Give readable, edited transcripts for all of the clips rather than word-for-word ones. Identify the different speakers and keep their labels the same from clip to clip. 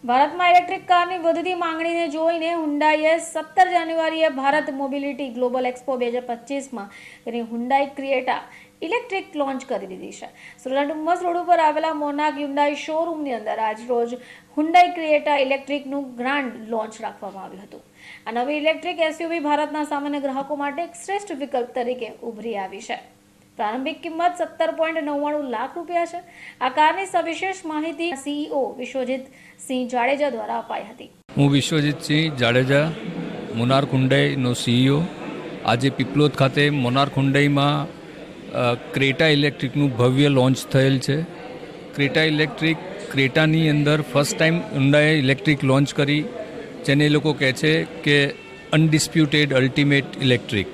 Speaker 1: ભારતમાં ઇલેક્ટ્રિક કારની વધતી માંગણીને જોઈને હુન્ડાઈએ 17 જાન્યુઆરીએ ભારત મોબિલિટી ગ્લોબલ એક્સપો 2025માં તેની હુન્ડાઈ ક્રિએટા ઇલેક્ટ્રિક લોન્ચ કરી દીધી છે. સુરતના ડુમ્મસ રોડ ઉપર આવેલા મોનાર્ક હ્યુન્ડાઈ શોરૂમની અંદર આજરોજ હુન્ડાઈ ક્રિએટા ઇલેક્ટ્રિકનું ગ્રાન્ડ લોન્ચ રાખવામાં આવ્યું હતું. આ નવી ઇલેક્ટ્રિક એસયુવી ભારતના સામાન્ય ગ્રાહકો માટે એક શ્રેષ્ઠ વિકલ્પ તરીકે ઉભરી આવી છે. પ્રારંભિક કિંમત 17.99 લાખ રૂપિયા છે. આ કારની સવિશેષ માહિતી સીઈઓ વિશ્વજીત સિંહ જાડેજા દ્વારા અપાઈ હતી.
Speaker 2: હું વિશ્વજીત સિંહ જાડેજા, મોનાર્ક હુન્ડાઈનો સીઈઓ. આજે પીપલોદ ખાતે મોનાર્ક હુન્ડાઈમાં ક્રેટા ઇલેક્ટ્રિકનું ભવ્ય લોન્ચ થયેલ છે. ક્રેટા ઇલેક્ટ્રિક ક્રેટાની અંદર ફર્સ્ટ ટાઈમ હુન્ડાઈએ ઇલેક્ટ્રિક લોન્ચ કરી, જેને એ લોકો કહે છે કે અનડિસ્પ્યુટેડ અલ્ટિમેટ ઇલેક્ટ્રિક.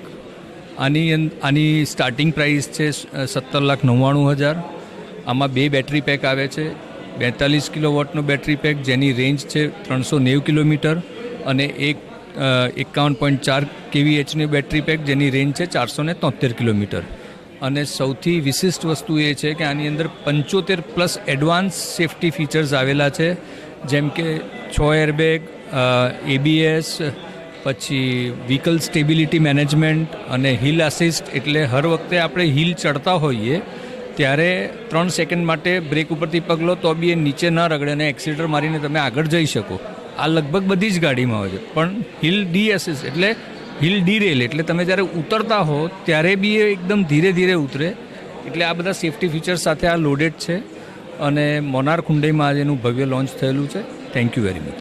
Speaker 2: આની સ્ટાર્ટિંગ પ્રાઇસ છે 17,99,000. આમાં 2 બેટરી પેક આવે છે. 42 કિલોવોટનો બેટરી પેક જેની રેન્જ છે 390 કિલોમીટર અને એક 51.4 kVhની બેટરી પેક જેની રેન્જ છે 473 કિલોમીટર. અને સૌથી વિશિષ્ટ વસ્તુ એ છે કે આની અંદર 75+ એડવાન્સ સેફ્ટી ફીચર્સ આવેલા છે, જેમ કે 6 એરબેગ, ABS, પછી વ્હીકલ સ્ટેબિલિટી મેનેજમેન્ટ અને હિલ આસિસ્ટ. એટલે હર વખતે આપણે હિલ ચડતા હોઈએ ત્યારે 3 સેકન્ડ માટે બ્રેક ઉપરથી પગ લો તો બી એ નીચે ન રગડે અને એક્સિલેટર મારીને તમે આગળ જઈ શકો. આ લગભગ બધી જ ગાડીમાં હોય છે. પણ હિલ ડી આસિસ્ટ એટલે હિલ ડી રેલ, એટલે તમે જ્યારે ઉતરતા હો ત્યારે બી એ એકદમ ધીરે ધીરે ઉતરે. એટલે આ બધા સેફ્ટી ફીચર્સ સાથે આ લોડેડ છે અને મોનાર્ક હુન્ડાઈમાં આજે એનું ભવ્ય લોન્ચ થયેલું છે. Thank you very much.